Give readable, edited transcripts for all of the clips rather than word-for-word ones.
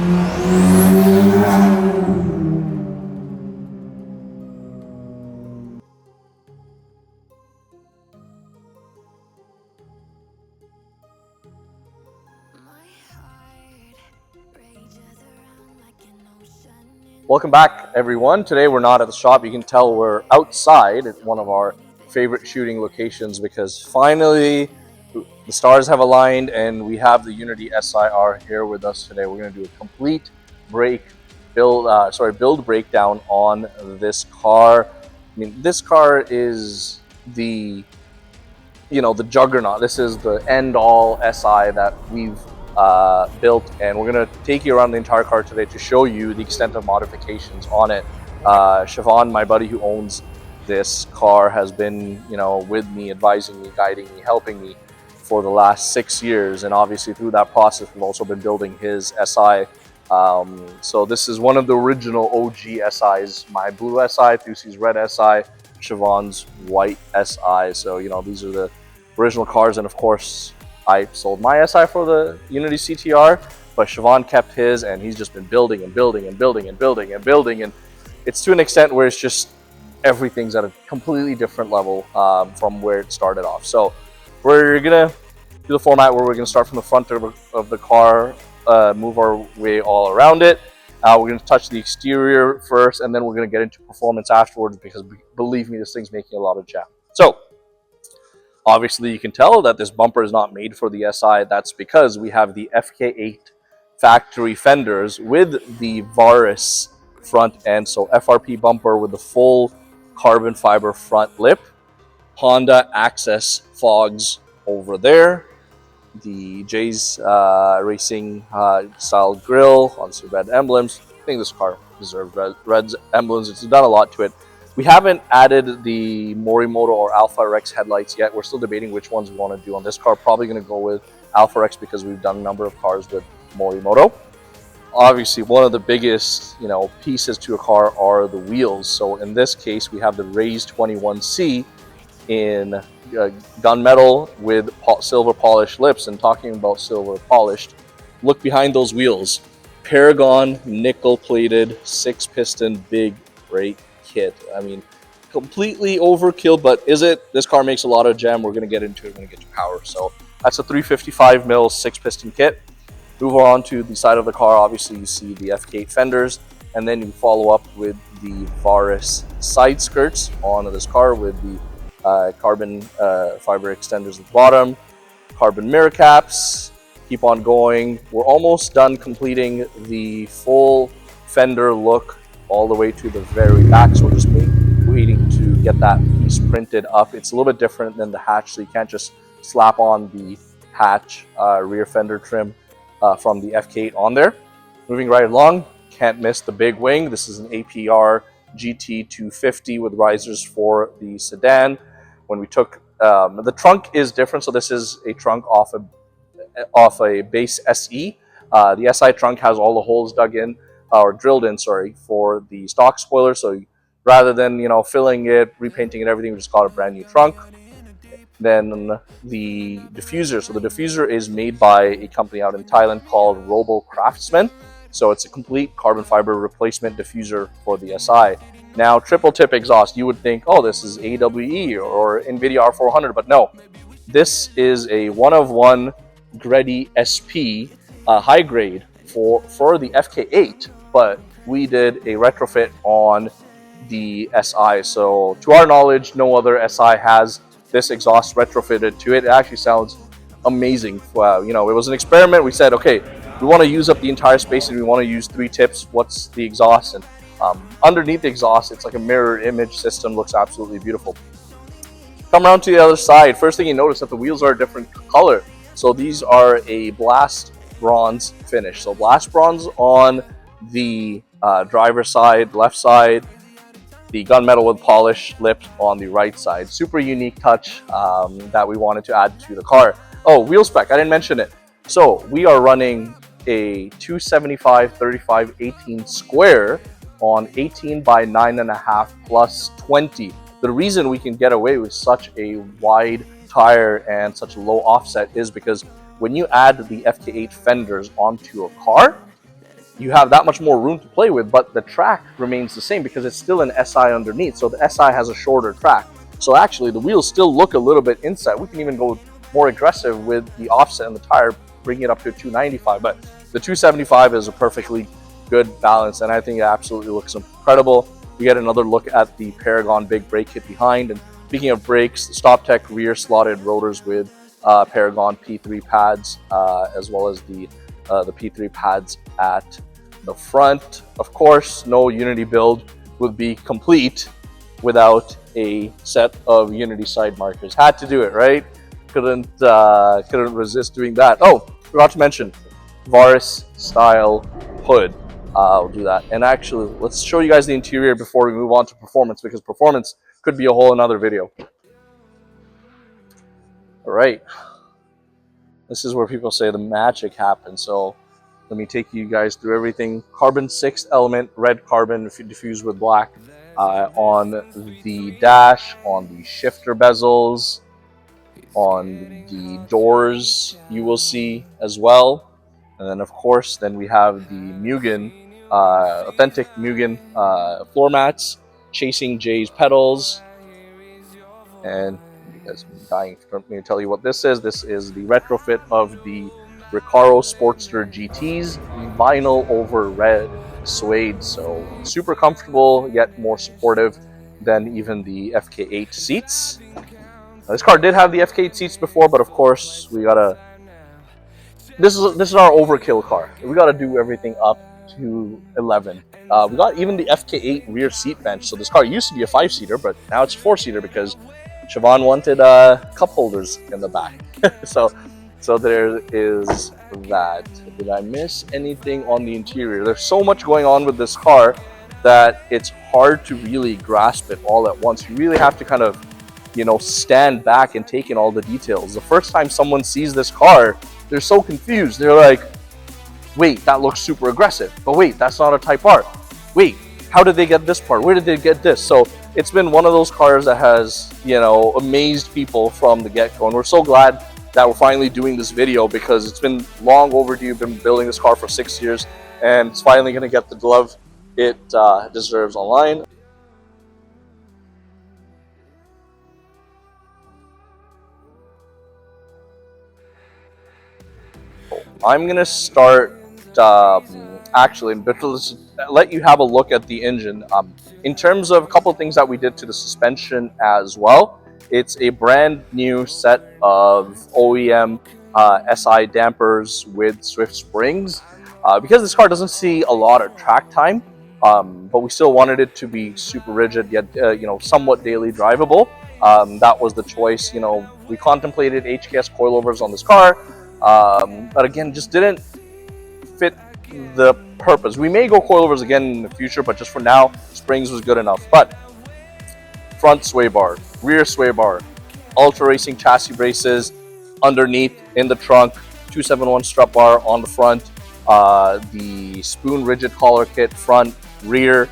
Welcome back, everyone. Today we're not at the shop. You can tell we're outside at one of our favorite shooting locations because finally the stars have aligned and we have the Unity SIR here with us today. We're going to do a complete build breakdown on this car. I mean, this car is the juggernaut. This is the end-all SI that we've built, and we're going to take you around the entire car today to show you the extent of modifications on it. Siobhan, my buddy who owns this car, has been with me, advising me, guiding me, helping me for the last 6 years, and obviously through that process we've also been building his SI. So this is one of the original OG SIs, my blue SI, Thucy's red SI, Siobhan's white SI. So these are the original cars, and of course I sold my SI for the Unity CTR, but Siobhan kept his, and he's just been building and building and building and building and building, and it's to an extent where it's just everything's at a completely different level from where it started off. So we're gonna do the format where we're gonna start from the front of the car, move our way all around it. We're gonna touch the exterior first, and then we're gonna get into performance afterwards, because believe me, this thing's making a lot of jam. So obviously, you can tell that this bumper is not made for the SI. That's because we have the FK8 factory fenders with the Varis front end. So FRP bumper with the full carbon fiber front lip. Honda Access fogs over there. The Jay's Racing style grille, obviously red emblems. I think this car deserves red emblems. It's done a lot to it. We haven't added the Morimoto or Alpha Rex headlights yet. We're still debating which ones we want to do on this car. Probably going to go with Alpha Rex because we've done a number of cars with Morimoto. Obviously, one of the biggest pieces to a car are the wheels. So in this case, we have the Raise 21C in gunmetal with silver polished lips. And talking about silver polished, look behind those wheels. Paragon nickel plated 6-piston big brake kit. I mean, completely overkill, but is it? This car makes a lot of jam. We're going to get into it when we get to power. So that's a 355 mil 6-piston kit. Move on to the side of the car. Obviously, you see the FK8 fenders, and then you follow up with the Varis side skirts on this car with the carbon fiber extenders at the bottom, carbon mirror caps. Keep on going. We're almost done completing the full fender look all the way to the very back, so we're just waiting to get that piece printed up. It's a little bit different than the hatch, so you can't just slap on the hatch rear fender trim from the FK8 on there. Moving right along, can't miss the big wing. This is an APR GT 250 with risers for the sedan. When we took the trunk is different, so this is a trunk off a base SE. The SI trunk has all the holes dug in, or drilled in, sorry, for the stock spoiler. So rather than filling it, repainting it, everything, we just got a brand new trunk. Then the diffuser. So the diffuser is made by a company out in Thailand called Robo Craftsman. So it's a complete carbon fiber replacement diffuser for the SI. Now, triple tip exhaust, you would think, oh, this is AWE or NVIDIA R400, but no. This is a one-of-one Greddy SP high grade for the FK8, but we did a retrofit on the SI. So to our knowledge, no other SI has this exhaust retrofitted to it. It actually sounds amazing. It was an experiment. We said, okay, we want to use up the entire space and we want to use 3 tips. What's the exhaust? And underneath the exhaust, it's like a mirror image system. Looks absolutely beautiful. Come around to the other side. First thing you notice that the wheels are a different color. So these are a blast bronze finish. So blast bronze on the driver's side, left side, the gunmetal with polished lips on the right side. Super unique touch that we wanted to add to the car. Oh, wheel spec, I didn't mention it. So we are running a 275 35 18 square on 18 by 9.5 plus 20. The reason we can get away with such a wide tire and such a low offset is because when you add the FK8 fenders onto a car, you have that much more room to play with, but the track remains the same because it's still an SI underneath. So the SI has a shorter track. So actually the wheels still look a little bit inside. We can even go more aggressive with the offset and the tire, bringing it up to a 295. But the 275 is a perfectly good balance, and I think it absolutely looks incredible. We get another look at the Paragon big brake kit behind. And speaking of brakes, the StopTech rear slotted rotors with Paragon P3 pads, as well as the P3 pads at the front. Of course, no Unity build would be complete without a set of Unity side markers. Had to do it, right? Couldn't resist doing that. Oh, forgot to mention, Varis style hood. I'll do that. And actually, let's show you guys the interior before we move on to performance, because performance could be a whole another video. All right. This is where people say the magic happens. So let me take you guys through everything. Carbon 6 element, red carbon diffused with black on the dash, on the shifter bezels, on the doors you will see as well. And then of course, then we have the Mugen, authentic Mugen floor mats, Chasing Jay's pedals. And you guys have been dying for me to tell you what this is. This is the retrofit of the Recaro Sportster GT's vinyl over red suede. So super comfortable, yet more supportive than even the FK8 seats. Now, this car did have the FK8 seats before, but of course we gotta. This is our overkill car. We gotta do everything up to 11. We got even the FK8 rear seat bench. So this car used to be a 5-seater, but now it's a 4-seater because Siobhan wanted cup holders in the back. so there is that. Did I miss anything on the interior? There's so much going on with this car that it's hard to really grasp it all at once. You really have to kind of, stand back and take in all the details. The first time someone sees this car, they're so confused. They're like, wait, that looks super aggressive. But wait, that's not a Type R. Wait, how did they get this part? Where did they get this? So it's been one of those cars that has, amazed people from the get-go. And we're so glad that we're finally doing this video because it's been long overdue. Been building this car for 6 years, and it's finally going to get the love it deserves online. I'm going to start actually, but let's let you have a look at the engine. In terms of a couple of things that we did to the suspension as well, it's a brand new set of OEM SI dampers with Swift springs. Because this car doesn't see a lot of track time, but we still wanted it to be super rigid yet somewhat daily drivable. That was the choice. We contemplated HKS coilovers on this car, but again, just didn't fit the purpose. We may go coilovers again in the future, but just for now, springs was good enough. But front sway bar, rear sway bar, ultra racing chassis braces underneath in the trunk, 271 strut bar on the front, the spoon rigid collar kit front, rear,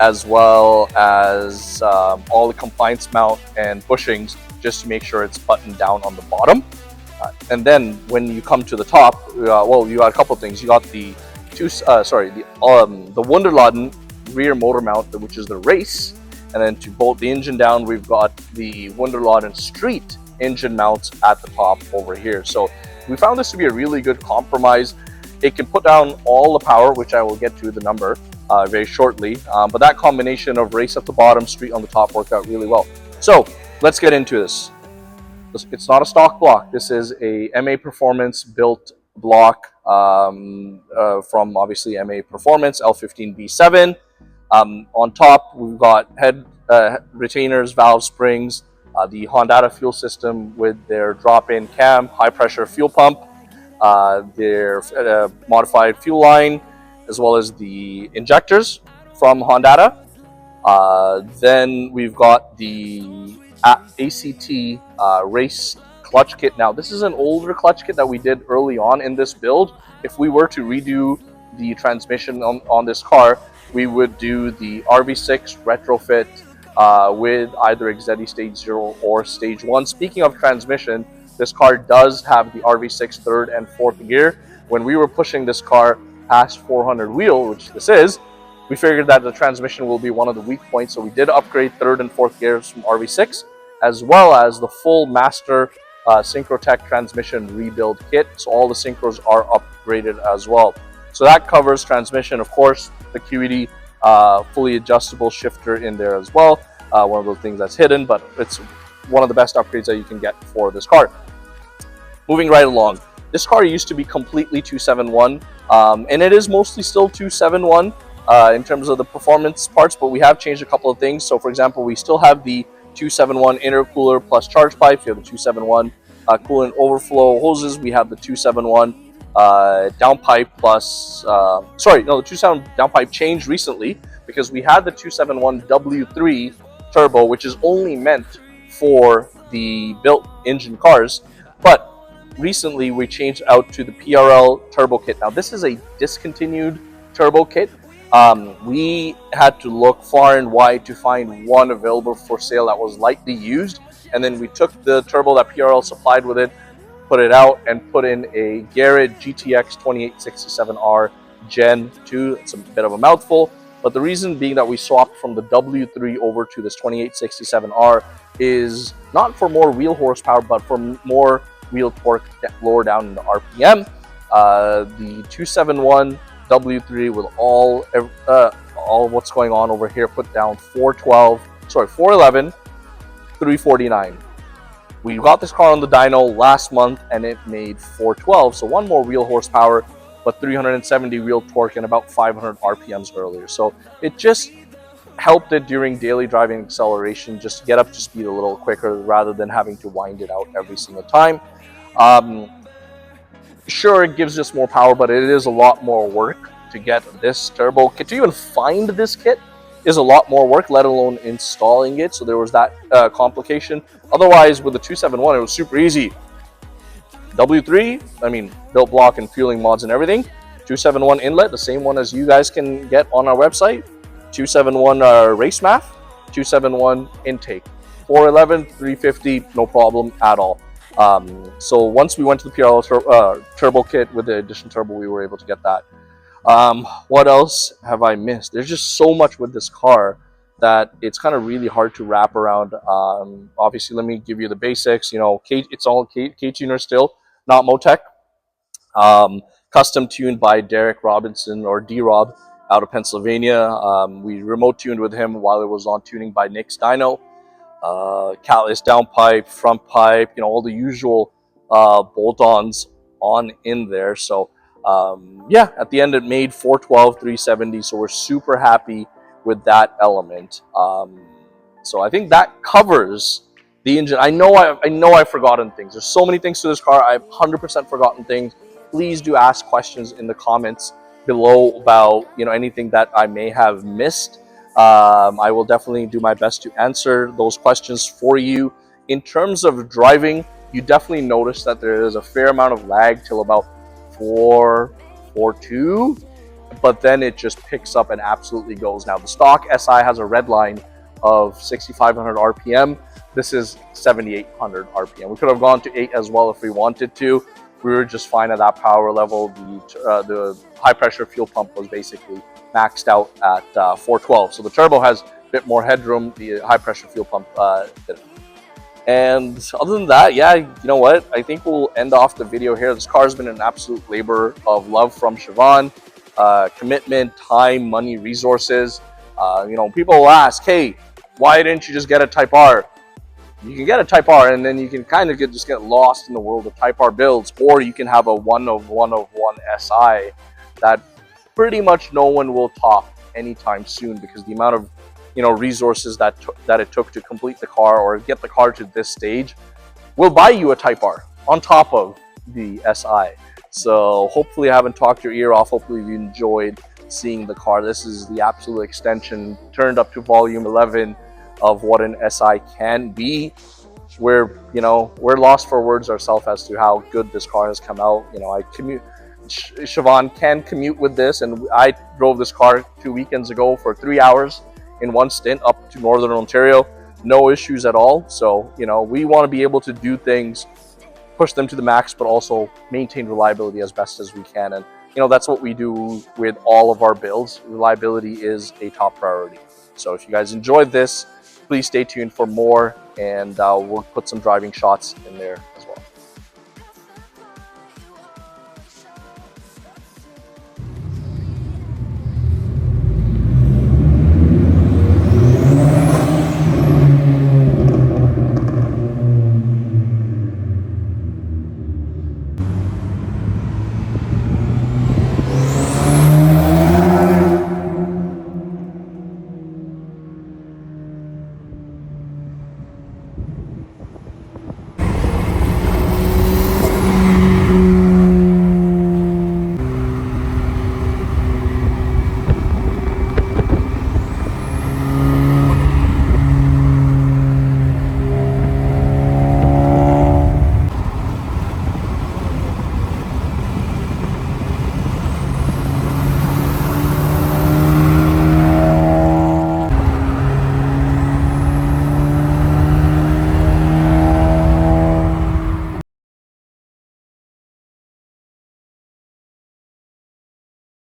as well as all the compliance mount and bushings just to make sure it's buttoned down on the bottom. And then when you come to the top, you got a couple of things. You got the Wunderladen rear motor mount, which is the race, and then to bolt the engine down, we've got the Wunderladen street engine mounts at the top over here. So we found this to be a really good compromise. It can put down all the power, which I will get to the number very shortly, but that combination of race at the bottom, street on the top worked out really well. So let's get into this. It's not a stock block. This is a MA Performance built block from obviously MA Performance L15B7. On top, we've got head retainers, valve springs, the Honda fuel system with their drop-in cam, high-pressure fuel pump, their modified fuel line, as well as the injectors from Honda. Then we've got the ACT race clutch kit. Now, this is an older clutch kit that we did early on in this build. If we were to redo the transmission on this car, we would do the RV6 retrofit with either Exetti Stage 0 or Stage 1. Speaking of transmission, this car does have the RV6 third and fourth gear. when we were pushing this car past 400 wheel, which this is, we figured that the transmission will be one of the weak points, so we did upgrade third and fourth gears from RV6, as well as the full master Synchrotech transmission rebuild kit. So all the synchros are upgraded as well. So that covers transmission, of course, the QED fully adjustable shifter in there as well. One of those things that's hidden, but it's one of the best upgrades that you can get for this car. Moving right along, this car used to be completely 271, and it is mostly still 271 in terms of the performance parts, but we have changed a couple of things. So for example, we still have the 271 intercooler plus charge pipes. We have the 271 coolant overflow hoses. We have the 271 downpipe plus, the 271 downpipe changed recently because we had the 271 W3 turbo, which is only meant for the built engine cars, but recently we changed out to the PRL turbo kit. Now this is a discontinued turbo kit. We had to look far and wide to find one available for sale that was lightly used, and then we took the turbo that PRL supplied with it, put it out, and put in a Garrett GTX 2867R Gen 2. It's a bit of a mouthful, but the reason being that we swapped from the W3 over to this 2867R is not for more wheel horsepower, but for more wheel torque lower down in the RPM. The 271 W3 with all what's going on over here put down 411 349. We got this car on the dyno last month and it made 412, so one more wheel horsepower, but 370 wheel torque and about 500 RPMs earlier. So it just helped it during daily driving acceleration, just get up to speed a little quicker rather than having to wind it out every single time. Sure, it gives us more power, but it is a lot more work to get this turbo kit. To even find this kit is a lot more work, let alone installing it. So there was that complication. Otherwise, with the 271, it was super easy. W3, I mean, built block and fueling mods and everything. 271 inlet, the same one as you guys can get on our website. 271 race math, 271 intake. 411, 350, no problem at all. So once we went to the PRL turbo kit with the additional turbo, we were able to get that. What else have I missed? There's just so much with this car that it's kind of really hard to wrap around. Obviously, let me give you the basics. You know, it's all K-tuner still, not Motec. Custom tuned by Derek Robinson, or D-Rob, out of Pennsylvania. We remote tuned with him while it was on tuning by Nick's Dyno. Catalyst downpipe, front pipe, you know, all the usual bolt-ons on in there. So yeah, at the end it made 412 370, so we're super happy with that element. So I think that covers the engine. I know I've forgotten things. There's so many things to this car. I've 100% forgotten things. Please do ask questions in the comments below about, you know, anything that I may have missed. I will definitely do my best to answer those questions for you. In terms of driving, you definitely notice that there is a fair amount of lag till about 442, but then it just picks up and absolutely goes. Now, the stock SI has a red line of 6,500 RPM. This is 7,800 RPM. We could have gone to 8 as well if we wanted to. We were just fine at that power level. The high pressure fuel pump was basically maxed out at 412. So the turbo has a bit more headroom. The high pressure fuel pump didn't. And other than that, yeah, you know what? I think we'll end off the video here. This car has been an absolute labor of love from Siobhan. Commitment, time, money, resources. You know, people will ask, hey, why didn't you just get a Type R? You can get a Type R and then you can kind of just get lost in the world of Type R builds, or you can have a one of one SI that pretty much no one will top anytime soon, because the amount of, you know, resources that it took to complete the car or get the car to this stage will buy you a Type R on top of the SI. So hopefully I haven't talked your ear off. Hopefully you enjoyed seeing the car. This is the absolute extension turned up to volume 11 of what an SI can be. We're lost for words ourselves as to how good this car has come out. You know, Siobhan can commute with this, and I drove this car 2 weekends ago for 3 hours in one stint up to Northern Ontario. No issues at all. So, you know, we want to be able to do things push them to the max, but also maintain reliability as best as we can. And that's what we do with all of our builds. Reliability is a top priority. So if you guys enjoyed this, please stay tuned for more, and we'll put some driving shots in there as well.